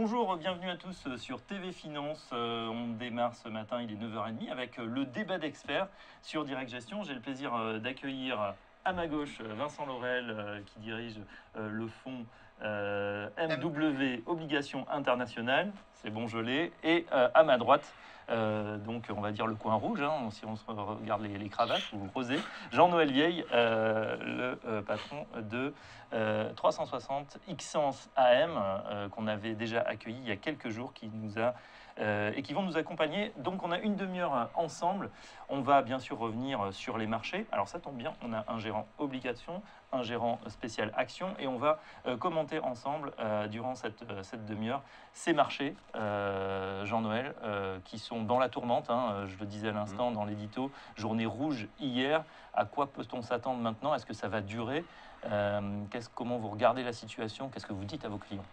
Bonjour, bienvenue à tous sur TV Finance. On démarre ce matin, il est 9h30 avec le débat d'experts sur Direct Gestion. J'ai le plaisir d'accueillir à ma gauche Vincent Laurel qui dirige le fonds MW Obligations Internationales, c'est bon je l'ai, et à ma droite, donc on va dire le coin rouge, hein, si on se regarde les cravates ou rosé, Jean-Noël Vieille, le patron de 360 Xence AM qu'on avait déjà accueilli il y a quelques jours, qui nous a et qui vont nous accompagner. Donc on a une demi-heure ensemble. On va bien sûr revenir sur les marchés. Alors ça tombe bien, on a un gérant obligation, un gérant spécial action, et on va commenter ensemble durant cette demi-heure ces marchés, Jean-Noël, qui sont dans la tourmente, hein, je le disais à l'instant dans l'édito, journée rouge hier. À quoi peut-on s'attendre maintenant? Est-ce que ça va durer? Comment vous regardez la situation? Qu'est-ce que vous dites à vos clients?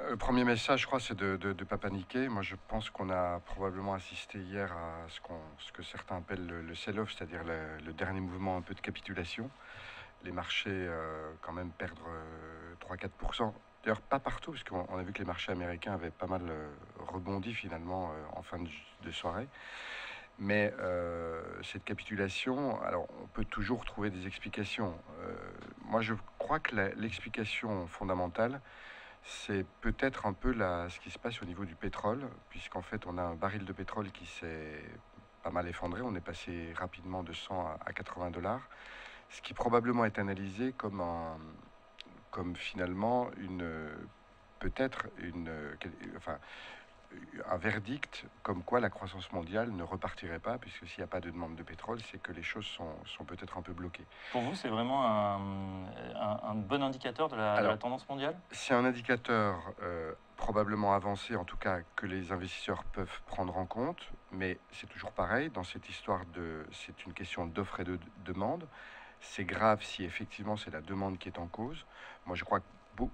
Le premier message, je crois, c'est de ne pas paniquer. Moi, je pense qu'on a probablement assisté hier à ce que certains appellent le sell-off, c'est-à-dire le dernier mouvement un peu de capitulation. Les marchés, quand même, perdent 3-4%. D'ailleurs, pas partout, parce qu'on a vu que les marchés américains avaient pas mal rebondi, finalement, en fin de soirée. Mais cette capitulation, alors on peut toujours trouver des explications. Moi, je crois que l'explication fondamentale, c'est peut-être un peu ce qui se passe au niveau du pétrole, puisqu'en fait, on a un baril de pétrole qui s'est pas mal effondré. On est passé rapidement de 100 à 80 $, ce qui probablement est analysé comme finalement un verdict comme quoi la croissance mondiale ne repartirait pas, puisque s'il n'y a pas de demande de pétrole, c'est que les choses sont peut-être un peu bloquées. Pour vous, c'est vraiment un bon indicateur de la tendance mondiale? C'est un indicateur probablement avancé, en tout cas que les investisseurs peuvent prendre en compte, mais c'est toujours pareil, dans cette histoire c'est une question d'offre et de demande. C'est grave si effectivement c'est la demande qui est en cause. Moi, je crois que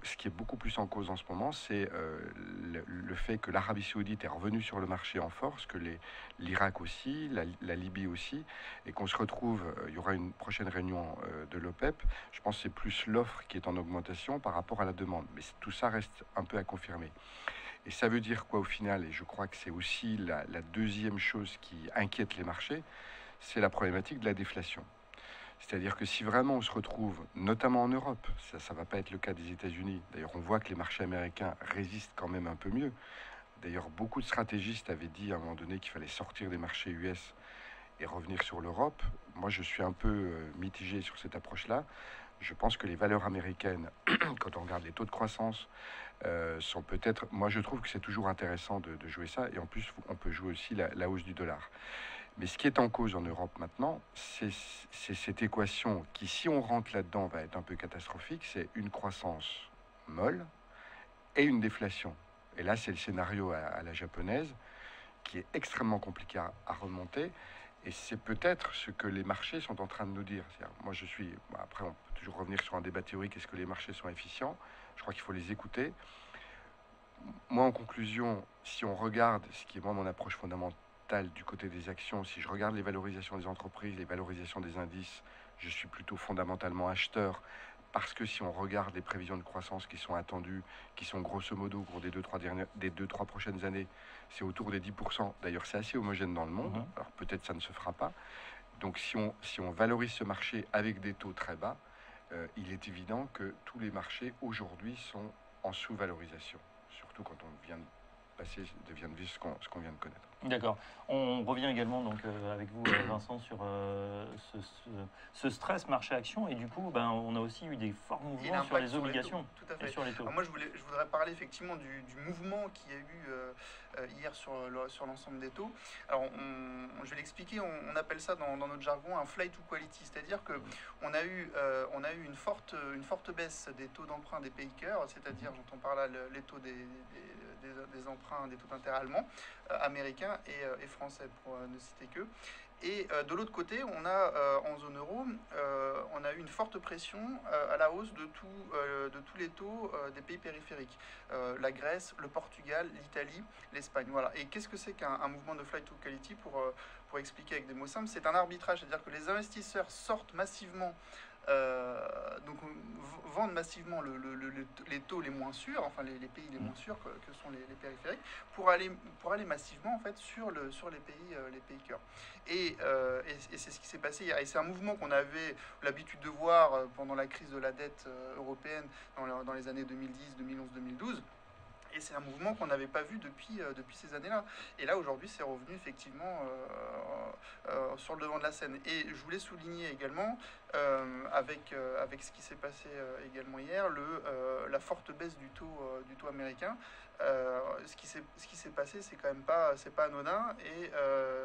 ce qui est beaucoup plus en cause en ce moment, c'est le fait que l'Arabie Saoudite est revenue sur le marché en force, que l'Irak aussi, la Libye aussi, et qu'on se retrouve, il y aura une prochaine réunion de l'OPEP. Je pense que c'est plus l'offre qui est en augmentation par rapport à la demande. Mais tout ça reste un peu à confirmer. Et ça veut dire quoi au final? Et je crois que c'est aussi la deuxième chose qui inquiète les marchés, c'est la problématique de la déflation. C'est-à-dire que si vraiment on se retrouve, notamment en Europe, ça ne va pas être le cas des États-Unis. D'ailleurs, on voit que les marchés américains résistent quand même un peu mieux. D'ailleurs, beaucoup de stratégistes avaient dit à un moment donné qu'il fallait sortir des marchés US et revenir sur l'Europe. Moi, je suis un peu mitigé sur cette approche-là. Je pense que les valeurs américaines, quand on regarde les taux de croissance, sont peut-être... Moi, je trouve que c'est toujours intéressant de jouer ça. Et en plus, on peut jouer aussi la hausse du dollar. Mais ce qui est en cause en Europe maintenant, c'est cette équation qui, si on rentre là-dedans, va être un peu catastrophique. C'est une croissance molle et une déflation. Et là, c'est le scénario à la japonaise qui est extrêmement compliqué à remonter. Et c'est peut-être ce que les marchés sont en train de nous dire. Moi, après, on peut toujours revenir sur un débat théorique. Est-ce que les marchés sont efficients? Je crois qu'il faut les écouter. Moi, en conclusion, si on regarde ce qui est moi mon approche fondamentale, du côté des actions, si je regarde les valorisations des entreprises, les valorisations des indices, je suis plutôt fondamentalement acheteur, parce que si on regarde les prévisions de croissance qui sont attendues, qui sont grosso modo au cours des 2-3 prochaines années, c'est autour des 10%. D'ailleurs, c'est assez homogène dans le monde. Alors peut-être ça ne se fera pas. Donc si on valorise ce marché avec des taux très bas, il est évident que tous les marchés aujourd'hui sont en sous-valorisation, surtout quand on vient de vivre ce qu'on vient de connaître. D'accord. On revient également donc avec vous, Vincent, sur ce stress marché-action. Et du coup, on a aussi eu des forts mouvements sur les obligations et sur les taux. Alors moi, je voudrais parler effectivement du mouvement qu'il y a eu hier sur l'ensemble des taux. Alors, je vais l'expliquer. On appelle ça dans notre jargon un flight to quality, c'est-à-dire que on a eu une forte baisse des taux d'emprunt des pays cœurs, c'est-à-dire, j'entends par là les taux des emprunts, des taux d'intérêt allemands, américains et français, pour ne citer que. Et de l'autre côté, on a en zone euro, on a eu une forte pression à la hausse de tous les taux des pays périphériques. La Grèce, le Portugal, l'Italie, l'Espagne. Voilà. Et qu'est-ce que c'est qu'un mouvement de flight to quality pour expliquer avec des mots simples? C'est un arbitrage, c'est-à-dire que les investisseurs sortent massivement donc vendent massivement les taux les moins sûrs, enfin les pays les moins sûrs que sont les périphériques, pour aller massivement en fait sur les pays cœurs. Et c'est ce qui s'est passé hier. Et c'est un mouvement qu'on avait l'habitude de voir pendant la crise de la dette européenne dans les années 2010, 2011, 2012. Et c'est un mouvement qu'on n'avait pas vu depuis ces années-là. Et là, aujourd'hui, c'est revenu effectivement sur le devant de la scène. Et je voulais souligner également, avec ce qui s'est passé également hier, la forte baisse du taux américain. Ce qui s'est passé, c'est quand même c'est pas anodin. Et,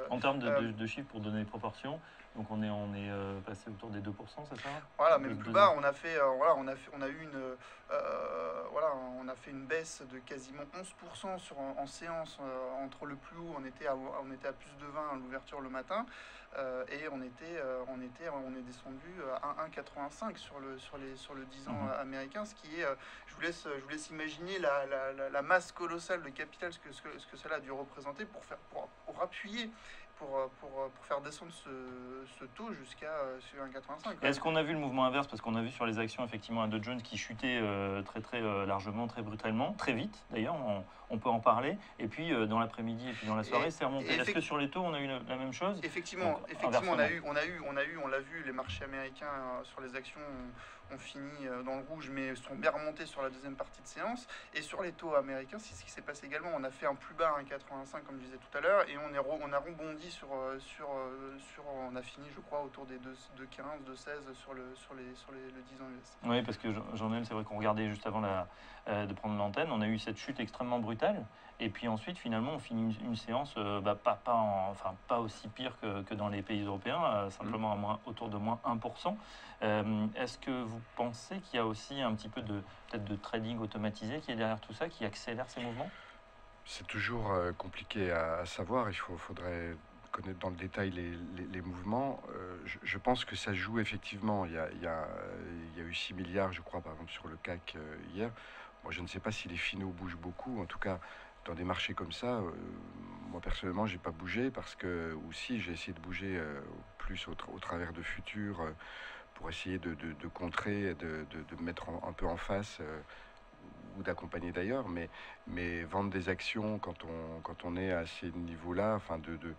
en termes de chiffres, pour donner les proportions, donc on est passé autour des 2%, c'est ça? Voilà, même plus bas, on a fait une baisse de quasiment 11% en séance entre le plus haut, on était à plus de 20 à l'ouverture le matin, et on est descendu à 1,85 sur le 10 ans américain, ce qui est, je vous laisse imaginer la masse colossale de capital, ce que cela a dû représenter pour appuyer. Pour faire descendre ce taux jusqu'à 1,85. Est-ce qu'on a vu le mouvement inverse? Parce qu'on a vu sur les actions effectivement un Dow Jones qui chutait très largement, très brutalement, très vite d'ailleurs, on peut en parler. Et puis dans l'après-midi et puis dans la soirée, c'est remonté. Est-ce que sur les taux, on a eu la même chose? Effectivement, on l'a vu, les marchés américains sur les actions ont fini dans le rouge, mais sont bien remontés sur la deuxième partie de séance. Et sur les taux américains, c'est ce qui s'est passé également. On a fait un plus bas 1,85 comme je disais tout à l'heure, et on a rebondi on a fini, je crois, autour des 2,15, 2,16 sur le 10 ans US. Oui, parce que Jean-Noël, c'est vrai qu'on regardait juste avant de prendre l'antenne, on a eu cette chute extrêmement brutale, et puis ensuite, finalement, on finit une séance pas aussi pire que dans les pays européens, simplement autour de moins 1%. Est-ce que vous pensez qu'il y a aussi un petit peu peut-être de trading automatisé qui est derrière tout ça, qui accélère ces mouvements? C'est toujours compliqué à savoir. Faudrait connaître dans le détail les mouvements. Je pense que ça joue effectivement. Il y a eu 6 milliards, je crois, par exemple, sur le CAC hier. Moi, je ne sais pas si les finaux bougent beaucoup. En tout cas, dans des marchés comme ça, moi, personnellement, j'ai pas bougé parce que, ou si, j'ai essayé de bouger plus au travers de futurs pour essayer de contrer, de me mettre un peu en face. Ou d'accompagner d'ailleurs, mais vendre des actions quand on est à ces niveaux-là, enfin de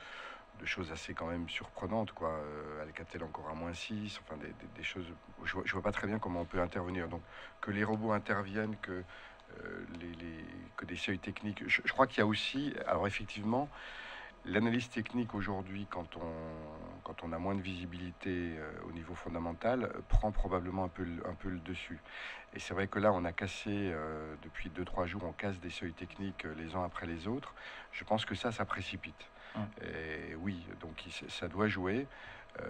choses assez quand même surprenantes, quoi. Alcatel encore à -6, enfin des choses, je vois pas très bien comment on peut intervenir. Donc que les robots interviennent, que des seuils techniques, je crois qu'il y a aussi, alors effectivement, l'analyse technique aujourd'hui, quand on a moins de visibilité au niveau fondamental, prend probablement un peu le dessus. Et c'est vrai que là, on a cassé, depuis 2-3 jours, on casse des seuils techniques les uns après les autres. Je pense que ça précipite. Et oui, donc ça doit jouer.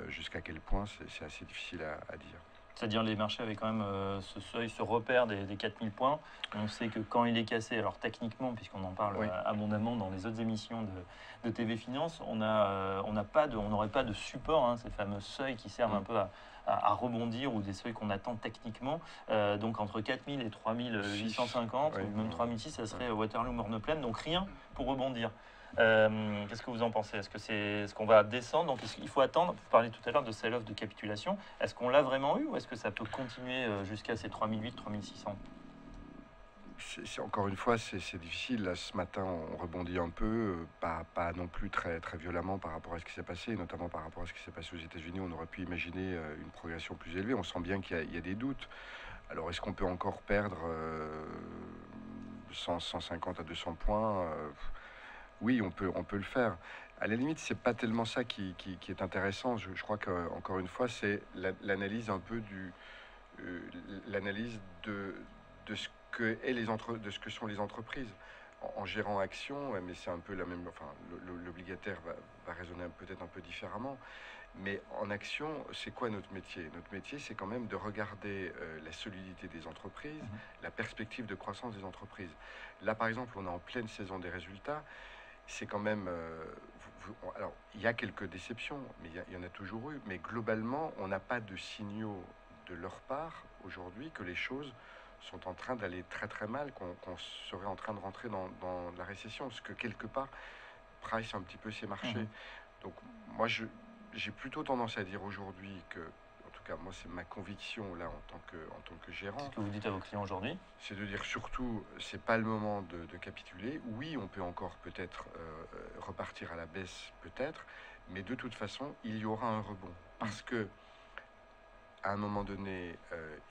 Jusqu'à quel point, c'est assez difficile à dire. C'est-à-dire les marchés avaient quand même ce seuil, ce repère des 4000 points. On sait que quand il est cassé, alors techniquement, puisqu'on en parle abondamment dans les autres émissions de TV Finance, on n'aurait pas de support, ces fameux seuils qui servent un peu à rebondir, ou des seuils qu'on attend techniquement. Donc entre 4000 et 3850, ou même 3006, ça serait Waterloo Morne-Plaine, donc rien pour rebondir. Qu'est-ce que vous en pensez? Est-ce qu'on va descendre? Donc il faut attendre. Vous parliez tout à l'heure de sell-off, de capitulation. Est-ce qu'on l'a vraiment eu, ou est-ce que ça peut continuer jusqu'à ces 3008, 3600? Encore une fois, c'est difficile. Là, ce matin, on rebondit un peu, pas non plus très violemment par rapport à ce qui s'est passé, notamment par rapport à ce qui s'est passé aux États-Unis. On aurait pu imaginer une progression plus élevée. On sent bien qu'il y a des doutes. Alors, est-ce qu'on peut encore perdre 150 à 200 points? Oui, on peut le faire. À la limite, c'est pas tellement ça qui est intéressant. Je crois qu'encore une fois, c'est l'analyse un peu l'analyse de ce de ce que sont les entreprises en gérant action. Mais c'est un peu la même. Enfin, l'obligataire va raisonner peut-être un peu différemment. Mais en action, c'est quoi notre métier? Notre métier, c'est quand même de regarder la solidité des entreprises, la perspective de croissance des entreprises. Là, par exemple, on est en pleine saison des résultats. C'est quand même... alors, il y a quelques déceptions, mais il y en a toujours eu. Mais globalement, on n'a pas de signaux de leur part aujourd'hui que les choses sont en train d'aller très mal, qu'on serait en train de rentrer dans la récession, ce que quelque part price un petit peu ces marchés. Donc moi, j'ai plutôt tendance à dire aujourd'hui que, en tout tout cas moi c'est ma conviction là en tant que gérant, Qu'est-ce que vous dites à vos clients aujourd'hui? c'est de dire surtout, c'est pas le moment de capituler. Oui, on peut encore peut-être repartir à la baisse, peut-être, mais de toute façon, il y aura un rebond. Parce que, à un moment donné,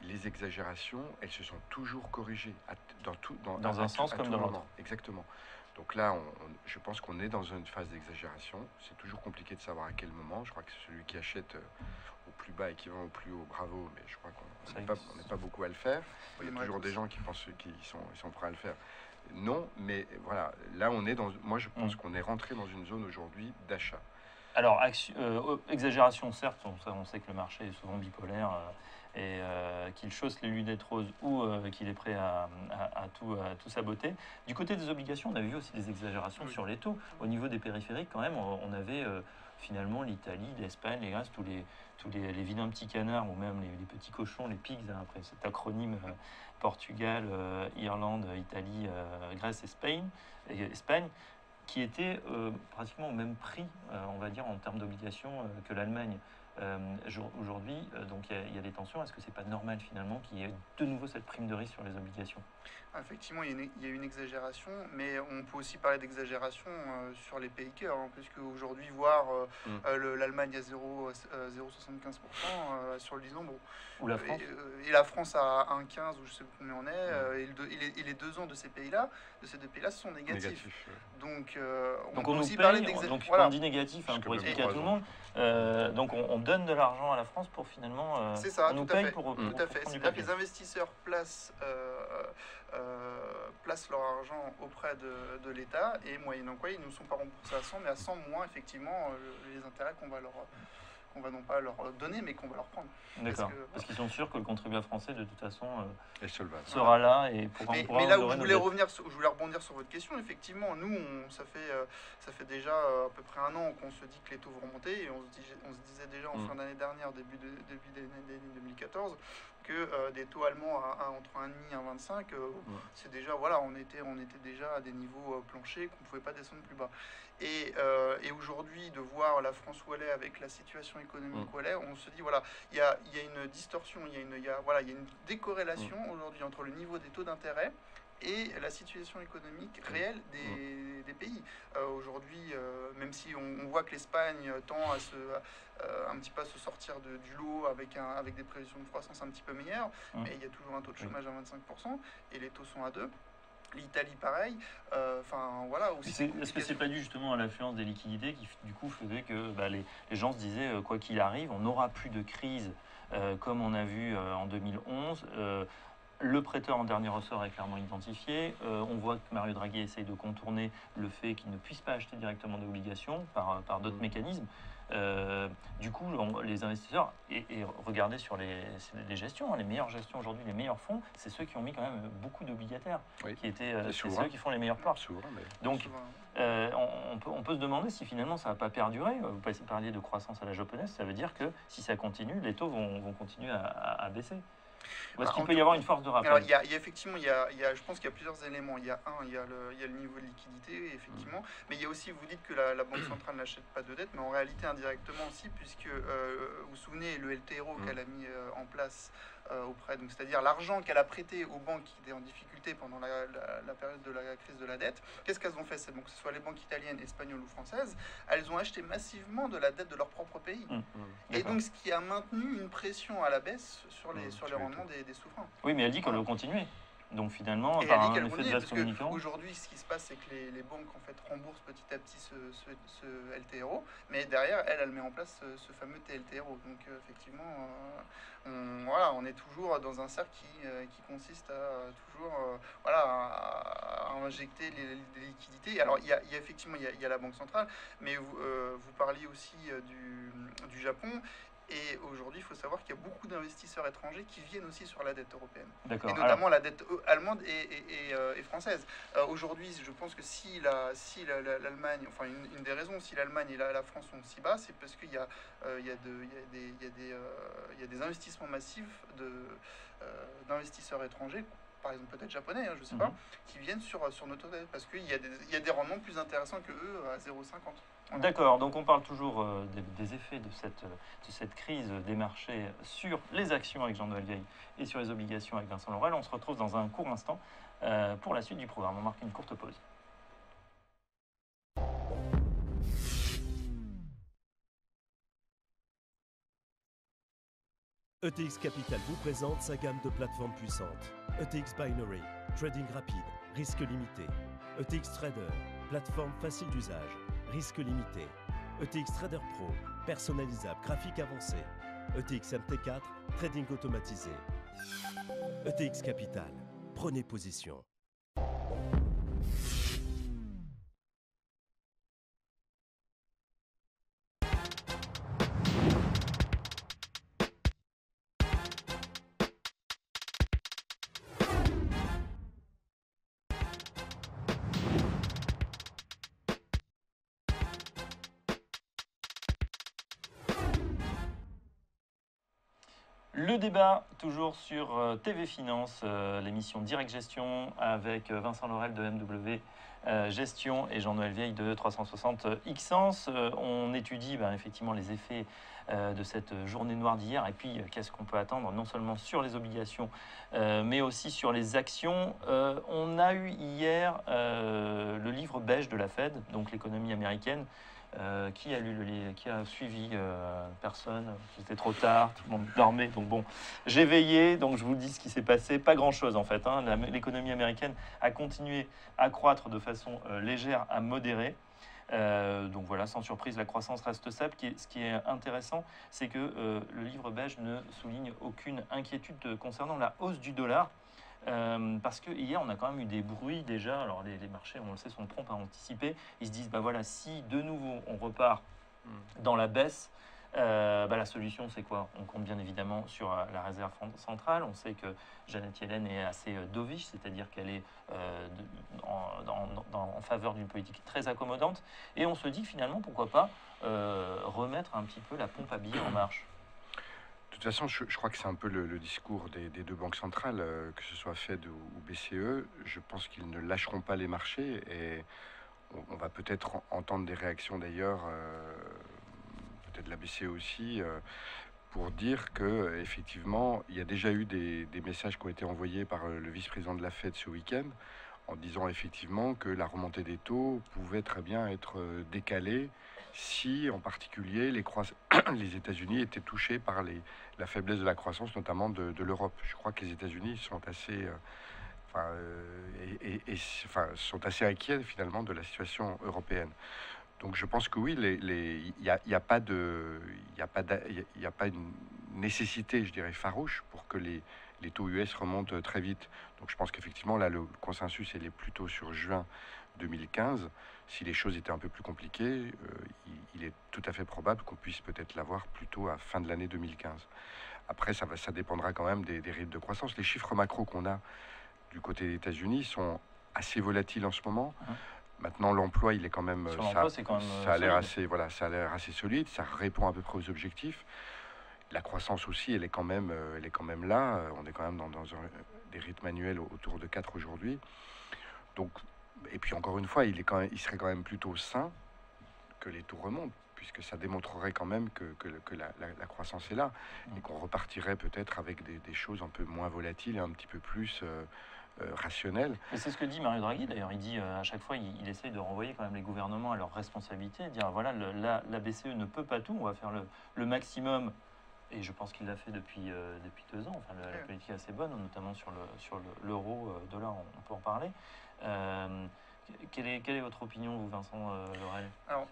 les exagérations, elles se sont toujours corrigées, Dans un sens comme tout dans l'autre. moment. Exactement. Donc là, je pense qu'on est dans une phase d'exagération. C'est toujours compliqué de savoir à quel moment. Je crois que c'est celui qui achète au plus bas et qui vend au plus haut, bravo, mais je crois qu'on Ça n'est pas beaucoup à le faire. Il y a J'aimerais toujours des tous. gens qui pensent qu'ils sont prêts à le faire. Non, mais voilà, là on est dans. Moi je pense qu'on est rentré dans une zone aujourd'hui d'achat. Alors, exagération, certes, on sait que le marché est souvent bipolaire et qu'il chausse les lunettes roses ou qu'il est prêt à tout saboter. Du côté des obligations, on a vu aussi des exagérations Oui. sur les taux. Au niveau des périphériques, quand même, on avait finalement l'Italie, l'Espagne, les Grèces, les vilains petits canards ou même les petits cochons, les pigs, hein, après cet acronyme Portugal, Irlande, Italie, Grèce, Espagne, qui était pratiquement au même prix, on va dire, en termes d'obligations que l'Allemagne. Aujourd'hui, donc il y a des tensions. Est-ce que c'est pas normal finalement qu'il y ait de nouveau cette prime de risque sur les obligations? Effectivement, il y a une exagération, mais on peut aussi parler d'exagération sur les pays cœurs, hein, puisque aujourd'hui, voir l'Allemagne à 0,75% sur le 10 ans, bon, Ou la France? et la France à 1,15 ou je sais pas combien on est, et les 2 ans de ces pays-là, sont négatifs. Négatif. Donc, Donc peut on nous aussi paye, parler donc d'exagération. quand Voilà, on dit négatif, hein, Jusqu'à pour même expliquer à 3 tout le ans, monde, je crois. donc on donne de l'argent à la France pour finalement, c'est ça, on nous tout à paye fait. pour Tout à fait. prendre du C'est-à-dire que papier. les investisseurs placent leur argent auprès de l'État et moyennant quoi ils ne sont pas remboursés à 100 mais à 100 moins effectivement les intérêts qu'on va non pas leur donner mais qu'on va leur prendre. D'accord. Parce qu'ils sont sûrs que le contribuable français de toute façon Et solvable. sera là et pourra Mais là où je voulais rebondir sur votre question, effectivement, nous, ça fait déjà à peu près un an qu'on se dit que les taux vont remonter et on se disait déjà en fin d'année dernière, début d'année 2014, que des taux allemands entre 1,5 et 1,25, c'est déjà, voilà, on était déjà à des niveaux planchers qu'on ne pouvait pas descendre plus bas. Et aujourd'hui, de voir la France où elle est avec la situation économique où elle est, on se dit, voilà, il y a une distorsion, il y a une décorrélation aujourd'hui entre le niveau des taux d'intérêt et la situation économique réelle des pays. Aujourd'hui, même si on voit que l'Espagne tend un petit peu à se sortir du lot avec des prévisions de croissance un petit peu meilleures, mais il y a toujours un taux de chômage à 25% et les taux sont à 2%. L'Italie, pareil. Voilà. Est-ce que c'est pas dû justement à l'affluence des liquidités qui, du coup, faisait que les gens se disaient, quoi qu'il arrive, on n'aura plus de crise comme on a vu en 2011 le prêteur en dernier ressort est clairement identifié. On voit que Mario Draghi essaye de contourner le fait qu'il ne puisse pas acheter directement d'obligations par d'autres mécanismes. Du coup, les investisseurs, et regardez sur les gestions, hein, les meilleures gestions aujourd'hui, les meilleurs fonds, c'est ceux qui ont mis quand même beaucoup d'obligataires, qui étaient c'est ceux qui font les meilleures parts. Donc, on peut se demander si finalement ça ne va pas perdurer. Vous parliez de croissance à la japonaise, ça veut dire que si ça continue, les taux vont continuer à baisser. Ou est-ce qu'il peut y avoir une force de rappel? Alors, effectivement, je pense qu'il y a plusieurs éléments. Il y a le niveau de liquidité, effectivement. Mais il y a aussi, vous dites que la Banque centrale n'achète pas de dette, mais en réalité, indirectement aussi, puisque vous vous souvenez, le LTRO qu'elle a mis en place auprès, donc c'est-à-dire l'argent qu'elle a prêté aux banques qui étaient en difficulté pendant la période de la crise de la dette, qu'est-ce qu'elles ont fait, ces banques, que ce soit les banques italiennes, espagnoles ou françaises? Elles ont acheté massivement de la dette de leur propre pays. Et donc, ce qui a maintenu une pression à la baisse sur les rendements des souverains. Oui, mais elle dit qu'elle veut continuer. Donc finalement, et par elle dit un effet de vase communicant. Aujourd'hui, ce qui se passe, c'est que les banques en fait remboursent petit à petit ce LTRO, mais derrière, elle met en place ce fameux TLTRO. Donc effectivement, on est toujours dans un cercle qui consiste à toujours à injecter des liquidités. Alors il y a effectivement il y a la Banque centrale, mais vous parliez aussi du Japon. Et aujourd'hui, il faut savoir qu'il y a beaucoup d'investisseurs étrangers qui viennent aussi sur la dette européenne. D'accord. Et notamment la dette allemande et française. Aujourd'hui, je pense que si l'Allemagne, enfin une des raisons, si l'Allemagne et la France sont si bas, c'est parce qu'il y a des investissements massifs d'investisseurs étrangers, par exemple peut-être japonais, je ne sais pas, qui viennent sur notre dette, parce qu'il y a des rendements plus intéressants que eux à 0,50. D'accord, donc on parle toujours des effets de cette crise des marchés sur les actions avec Jean-Noël Vieille et sur les obligations avec Vincent Laurel. On se retrouve dans un court instant pour la suite du programme. On marque une courte pause. ETX Capital vous présente sa gamme de plateformes puissantes. ETX Binary, trading rapide, risque limité. ETX Trader, plateforme facile d'usage, risque limité. ETX Trader Pro, personnalisable, graphique avancé. ETX MT4, trading automatisé. ETX Capital, prenez position. Le débat, toujours sur TV Finance, l'émission Direct Gestion avec Vincent Laurel de MW Gestion et Jean-Noël Vieille de 360 Xence. On étudie effectivement les effets de cette journée noire d'hier et puis qu'est-ce qu'on peut attendre non seulement sur les obligations mais aussi sur les actions. On a eu hier le livre beige de la Fed, donc l'économie américaine. Qui a lu le livre, qui a suivi personne, c'était trop tard, tout le monde dormait, donc bon, j'ai veillé, donc je vous dis ce qui s'est passé, pas grand chose en fait, hein. L'économie américaine a continué à croître de façon légère à modérée. Donc voilà, sans surprise, la croissance reste stable. Ce qui est intéressant, c'est que le livre beige ne souligne aucune inquiétude concernant la hausse du dollar. Parce que hier, on a quand même eu des bruits déjà. Alors, les marchés, on le sait, sont prompts à anticiper. Ils se disent, voilà, si de nouveau on repart dans la baisse, la solution, c'est quoi? On compte bien évidemment sur la réserve centrale. On sait que Janet Yellen est assez dovish, c'est-à-dire qu'elle est en faveur d'une politique très accommodante. Et on se dit finalement, pourquoi pas remettre un petit peu la pompe à billets en marche. De toute façon, je crois que c'est un peu le discours des deux banques centrales, que ce soit Fed ou BCE. Je pense qu'ils ne lâcheront pas les marchés et on va peut-être entendre des réactions d'ailleurs, peut-être la BCE aussi, pour dire que effectivement, il y a déjà eu des messages qui ont été envoyés par le vice-président de la Fed ce week-end en disant effectivement que la remontée des taux pouvait très bien être décalée si, en particulier, les États-Unis étaient touchés par la faiblesse de la croissance, notamment de l'Europe. Je crois que les États-Unis sont assez, sont assez inquiets finalement de la situation européenne. Donc je pense que oui, il n'y a pas une nécessité, je dirais, farouche pour que les taux US remontent très vite. Donc je pense qu'effectivement, là, le consensus, il est plutôt sur juin 2015. Si les choses étaient un peu plus compliquées, il est tout à fait probable qu'on puisse peut-être l'avoir plutôt à fin de l'année 2015. Après, ça dépendra quand même des rythmes de croissance. Les chiffres macro qu'on a du côté des États-Unis sont assez volatiles en ce moment. Maintenant, l'emploi, il est quand même, ça a l'air assez solide. Ça répond à peu près aux objectifs. La croissance aussi, elle est quand même là. On est quand même dans des rythmes annuels autour de 4 aujourd'hui. Donc, et puis encore une fois, il serait quand même plutôt sain que les taux remontent, puisque ça démontrerait quand même que la croissance est là et qu'on repartirait peut-être avec des choses un peu moins volatiles et un petit peu plus rationnelles. Et c'est ce que dit Mario Draghi d'ailleurs. Il dit à chaque fois, il essaye de renvoyer quand même les gouvernements à leurs responsabilités, dire voilà, la BCE ne peut pas tout, on va faire le maximum. Et je pense qu'il l'a fait depuis 2 ans. Enfin, la politique est assez bonne, notamment sur l'euro dollar, on peut en parler. Quelle est votre opinion, vous, Vincent Laurel? Alors,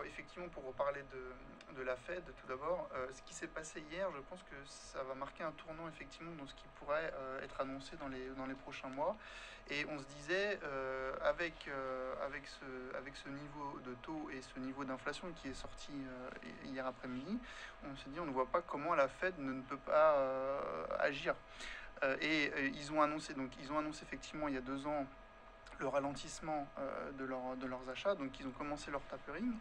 effectivement, pour reparler de la Fed, tout d'abord, ce qui s'est passé hier, je pense que ça va marquer un tournant, effectivement, dans ce qui pourrait être annoncé dans les prochains mois. Et on se disait, avec ce niveau de taux et ce niveau d'inflation qui est sorti hier après-midi, on s'est dit, on ne voit pas comment la Fed ne peut pas agir. Ils ont annoncé effectivement il y a 2 ans le ralentissement de leurs achats, donc ils ont commencé leur tapering.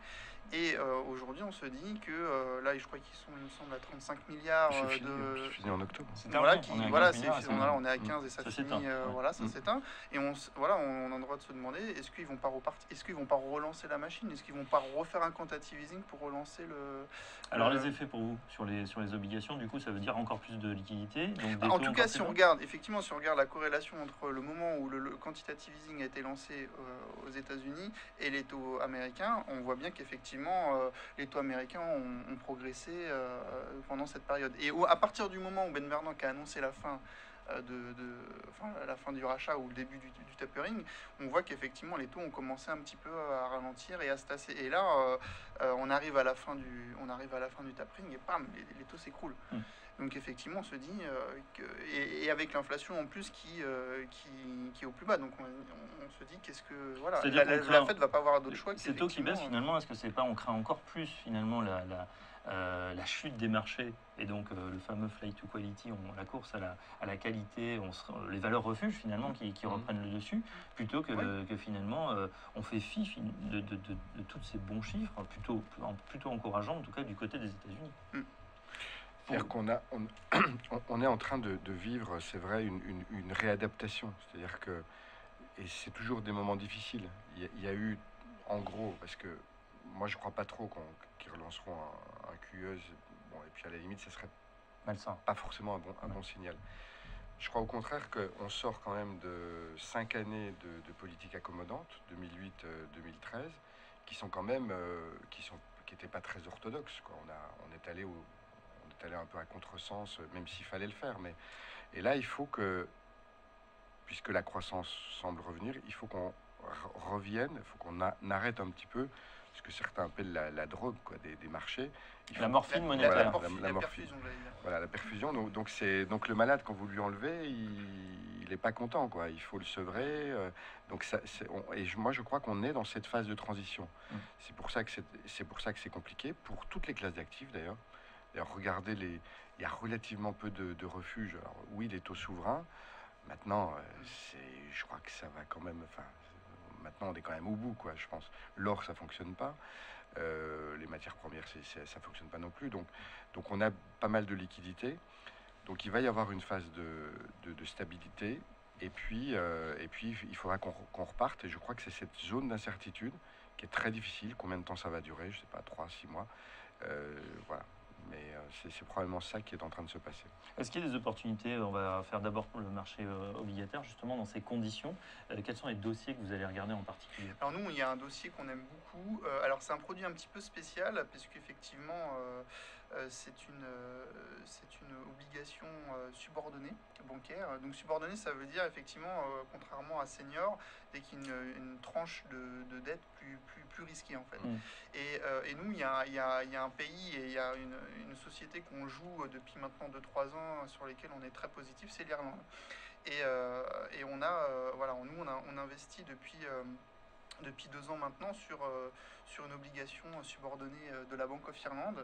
Et aujourd'hui, on se dit que là, je crois qu'ils sont, il me semble, à 35 milliards c'est fini en octobre. Voilà, on est à Mmh. 15 et ça Ça finit, s'éteint, ouais. voilà, ça s'éteint. Et on a le droit de se demander, est-ce qu'ils vont pas repartir, est-ce qu'ils vont pas relancer la machine, est-ce qu'ils vont pas refaire un quantitative easing pour relancer le. Alors les effets pour vous sur les obligations, du coup, ça veut dire encore plus de liquidité. Donc des En taux tout cas, encore si plus on bas. regarde, effectivement, si on regarde la corrélation entre le moment où le quantitative easing a été lancé aux États-Unis et les taux américains, on voit bien qu'effectivement, les taux américains ont progressé pendant cette période. Et à partir du moment où Ben Bernanke a annoncé la fin la fin du rachat ou le début du tapering, on voit qu'effectivement les taux ont commencé un petit peu à ralentir et à se tasser. Et là, on arrive à la fin du tapering et bam, les taux s'écroulent. Donc effectivement, on se dit et avec l'inflation en plus qui est au plus bas, donc on se dit qu'est-ce que voilà, la Fed va pas avoir d'autre choix. Ces taux qui baissent finalement, est-ce que c'est pas on craint encore plus finalement la chute des marchés et donc le fameux flight to quality, la course à la qualité, les valeurs refuges finalement qui reprennent le dessus, plutôt que finalement on fait fi de tous ces bons chiffres, plutôt encourageants en tout cas du côté des États-Unis. C'est-à-dire on est en train de vivre, c'est vrai, une réadaptation. C'est-à-dire que, et c'est toujours des moments difficiles. Il y a eu, en gros, parce que moi je crois pas trop qu'ils relanceront un QE, bon, et puis à la limite, ce serait malsain, pas forcément un bon signal. Je crois au contraire qu'on sort quand même de 5 années de politique accommodante, 2008-2013, qui sont quand même, qui n'étaient pas très orthodoxes, quoi. On est allé un peu à contresens, même s'il fallait le faire. Et là, il faut que, puisque la croissance semble revenir, il faut qu'on revienne, il faut qu'on arrête un petit peu ce que certains appellent la drogue, quoi, des marchés. La morphine monétaire. La perfusion. Voilà, la perfusion. Donc le malade, quand vous lui enlevez, il n'est pas content, quoi. Il faut le sevrer. Moi, je crois qu'on est dans cette phase de transition. C'est pour ça que c'est compliqué pour toutes les classes d'actifs, d'ailleurs. D'ailleurs, regardez, il y a relativement peu de refuges. Alors, oui, les taux souverains. Maintenant, je crois que ça va quand même. Enfin, maintenant, on est quand même au bout, quoi. Je pense. L'or, ça fonctionne pas. Les matières premières, ça fonctionne pas non plus. Donc, on a pas mal de liquidités. Donc, il va y avoir une phase de stabilité. Et puis, il faudra qu'on reparte. Et je crois que c'est cette zone d'incertitude qui est très difficile. Combien de temps ça va durer? Je sais pas, 3-6 mois. Voilà. Mais c'est probablement ça qui est en train de se passer. Est-ce qu'il y a des opportunités? On va faire d'abord le marché obligataire, justement, dans ces conditions. Quels sont les dossiers que vous allez regarder en particulier? Alors nous, il y a un dossier qu'on aime beaucoup. Alors c'est un produit un petit peu spécial, parce qu'effectivement, c'est une obligation subordonnée bancaire. Donc subordonnée, ça veut dire effectivement, contrairement à senior, dès qu'il y a une tranche de dette plus risquée en fait. Et nous, il y a un pays et il y a une société qu'on joue depuis maintenant 2-3 ans sur lesquelles on est très positif, c'est l'Irlande. Et on investit depuis 2 ans maintenant sur une obligation subordonnée de la Bank of Ireland.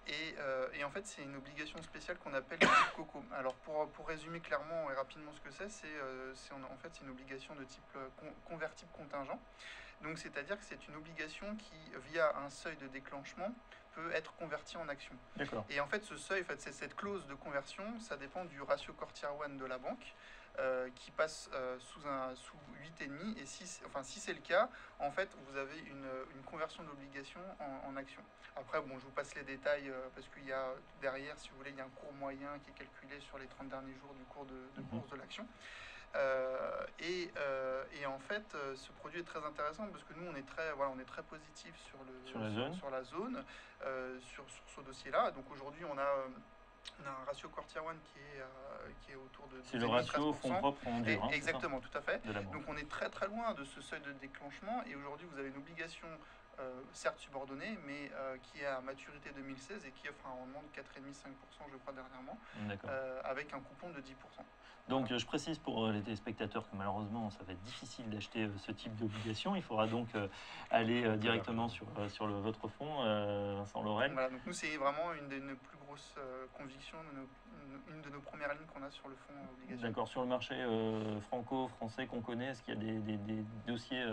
Et en fait, c'est une obligation spéciale qu'on appelle le type COCO. Alors, pour résumer clairement et rapidement ce que c'est une obligation de type convertible contingent. Donc, c'est-à-dire que c'est une obligation qui, via un seuil de déclenchement, peut être convertie en action. D'accord. Et en fait, ce seuil, cette clause de conversion, ça dépend du ratio Core Tier 1 de la banque. Qui passe sous 8,5 et si c'est le cas, en fait vous avez une conversion d'obligation en action. Après bon, je vous passe les détails parce qu'il y a derrière, si vous voulez, il y a un cours moyen qui est calculé sur les 30 derniers jours du cours de course de l'action. Et en fait, ce produit est très intéressant parce que nous, on est très positif sur la zone, sur ce dossier-là. Donc aujourd'hui, on a un ratio Core Tier 1 qui est autour de... C'est le ratio fonds propres en dur. Exactement, tout à fait. Donc on est très très loin de ce seuil de déclenchement et aujourd'hui vous avez une obligation certes subordonné, mais qui est à maturité 2016 et qui offre un rendement de 4,5-5%, je crois, dernièrement, D'accord. avec un coupon de 10%. Donc je précise pour les téléspectateurs que malheureusement ça va être difficile d'acheter ce type d'obligation. Il faudra donc aller directement sur votre fonds, Vincent Laurel. Voilà, donc nous c'est vraiment une de nos plus grosses convictions, une de nos premières lignes qu'on a sur le fonds obligation. D'accord, sur le marché franco-français qu'on connaît, est-ce qu'il y a des dossiers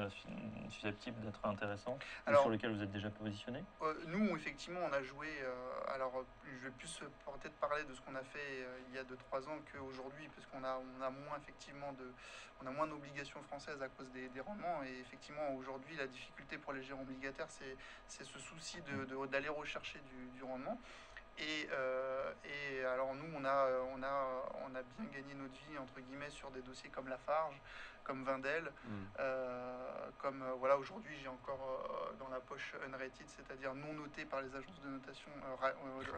susceptibles d'être intéressants sur lesquels vous êtes déjà positionné? Nous, effectivement, on a joué. Alors, je vais plus peut-être parler de ce qu'on a fait il y a 2-3 ans qu'aujourd'hui, parce qu'on a moins effectivement on a moins d'obligations françaises à cause des rendements. Et effectivement, aujourd'hui, la difficulté pour les gérants obligataires, c'est ce souci d'aller rechercher du rendement. Et alors nous, on a bien gagné notre vie, entre guillemets, sur des dossiers comme Lafarge, comme Wendel, comme voilà, aujourd'hui j'ai encore dans la poche unrated, c'est-à-dire non noté par les agences de notation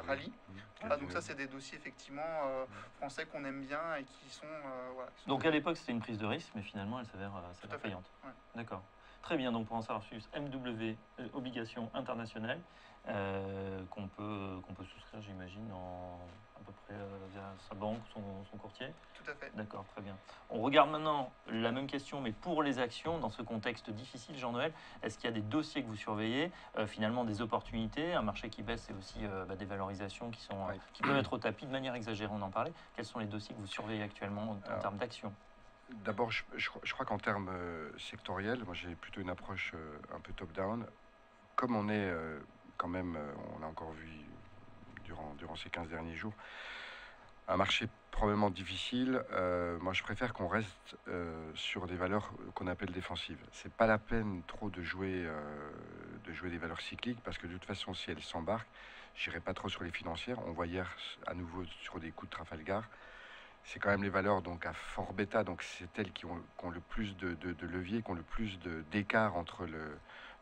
Rallye. Voilà, donc ça c'est des dossiers effectivement français qu'on aime bien et qui sont... voilà, qui sont donc à l'époque c'était une prise de risque, mais finalement elle s'avère payante. Ouais. D'accord. Très bien, donc pour en savoir plus, MW Obligations Internationales, qu'on peut souscrire, j'imagine, à peu près via sa banque, son courtier. Tout à fait. D'accord, très bien. On regarde maintenant la même question, mais pour les actions, dans ce contexte difficile, Jean-Noël, est-ce qu'il y a des dossiers que vous surveillez, finalement des opportunités, un marché qui baisse, c'est aussi des valorisations qui peuvent être au tapis de manière exagérée, on en parlait. Quels sont les dossiers que vous surveillez actuellement en termes d'actions? D'abord, je crois qu'en termes sectoriels, moi j'ai plutôt une approche un peu top-down. Comme on est quand même, on a encore vu durant ces 15 derniers jours, un marché probablement difficile, moi je préfère qu'on reste sur des valeurs qu'on appelle défensives. C'est pas la peine trop de jouer des valeurs cycliques, parce que de toute façon, si elles s'embarquent, j'irai pas trop sur les financières. On voit hier à nouveau sur des coups de Trafalgar. C'est quand même les valeurs donc à fort bêta, donc c'est elles qui ont le plus de levier, qui ont le plus d'écart entre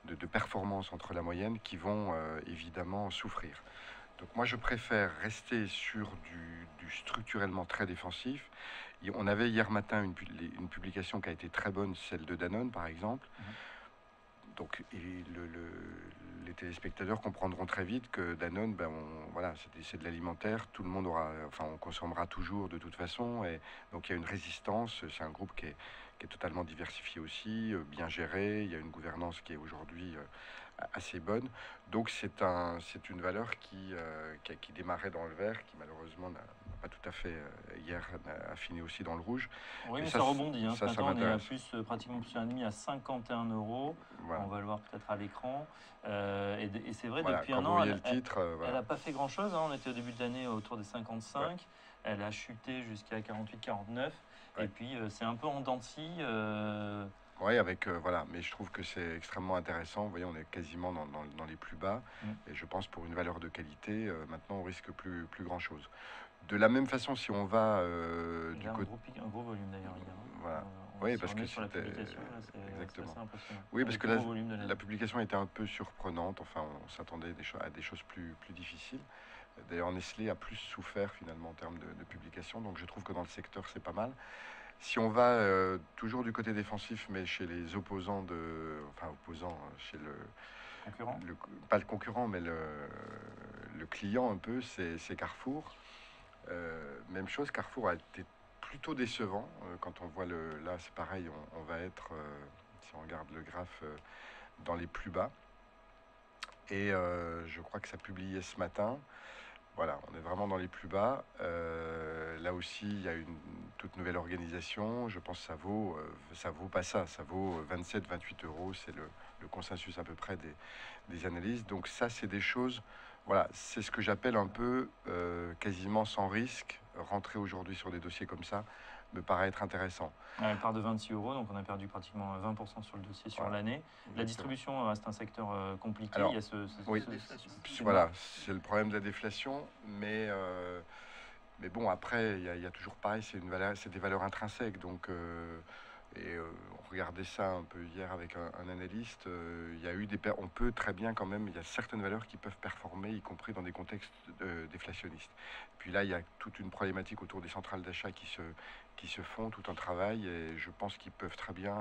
de performance entre la moyenne, qui vont évidemment souffrir. Donc moi je préfère rester sur du structurellement très défensif. Et on avait hier matin une publication qui a été très bonne, celle de Danone par exemple. Donc les téléspectateurs comprendront très vite que Danone, voilà, c'est de l'alimentaire, tout le monde on consommera toujours de toute façon, et donc il y a une résistance. C'est un groupe qui est totalement diversifié aussi, bien géré. Il y a une gouvernance qui est aujourd'hui assez bonne. Donc c'est une valeur qui démarrait dans le vert, qui malheureusement n'a pas tout à fait hier a fini aussi dans le rouge. Oui, mais ça rebondit. Ce matin, on est à pratiquement plus 1,5 à 51 €. Voilà. On va le voir peut-être à l'écran. Et c'est vrai, depuis un an, elle n'a pas fait grand-chose. On était au début de l'année autour des 55. Ouais. Elle a chuté jusqu'à 48-49. Ouais. Et puis, c'est un peu en dents de scie. Oui, voilà, mais je trouve que c'est extrêmement intéressant. Vous voyez, on est quasiment dans les plus bas. Et je pense pour une valeur de qualité, maintenant, on risque plus grand-chose. De la même façon, si on va du côté... un gros volume d'ailleurs hier. Voilà. Oui, parce que sur la c'était publication, là, exactement. assez impressionnant. Oui, parce que la publication était un peu surprenante. Enfin, on s'attendait à des choses plus difficiles. D'ailleurs, Nestlé a plus souffert finalement en termes de publication. Donc, je trouve que dans le secteur, c'est pas mal. Si on va toujours du côté défensif, mais chez les opposants chez le concurrent, pas le concurrent, mais le client un peu, c'est Carrefour. Même chose, Carrefour a été plutôt décevant. Quand on voit là, c'est pareil, on va être, si on regarde le graphe, dans les plus bas. Et je crois que ça publiait ce matin. Voilà, on est vraiment dans les plus bas. Là aussi, il y a une toute nouvelle organisation. Je pense que ça vaut pas ça. Ça vaut 27-28 €. C'est le consensus à peu près des analyses. Donc ça, c'est des choses... Voilà, c'est ce que j'appelle un peu quasiment sans risque. Rentrer aujourd'hui sur des dossiers comme ça me paraît être intéressant. Elle part de 26 €, donc on a perdu pratiquement 20% sur le dossier sur l'année. La distribution reste un secteur compliqué. Alors, il y a voilà, c'est le problème de la déflation, mais bon, après, il y a toujours pareil, c'est des valeurs intrinsèques. Donc, on regardait ça un peu hier avec un analyste. Il y a eu on peut très bien quand même, il y a certaines valeurs qui peuvent performer, y compris dans des contextes déflationnistes. Puis là, il y a toute une problématique autour des centrales d'achat qui se font, tout un travail, et je pense qu'ils peuvent très bien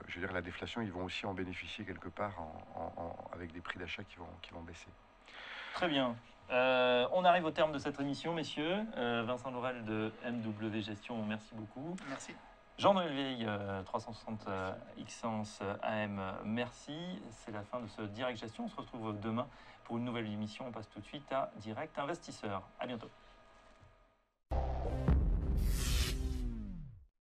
je veux dire, la déflation, ils vont aussi en bénéficier quelque part avec des prix d'achat qui vont baisser. Très bien. On arrive au terme de cette émission, messieurs. Vincent Laurel de MW Gestion, merci beaucoup. Merci. Jean-Noël Vieille, 360 Xence AM, merci. C'est la fin de ce Direct Gestion. On se retrouve demain pour une nouvelle émission. On passe tout de suite à Direct Investisseur. À bientôt.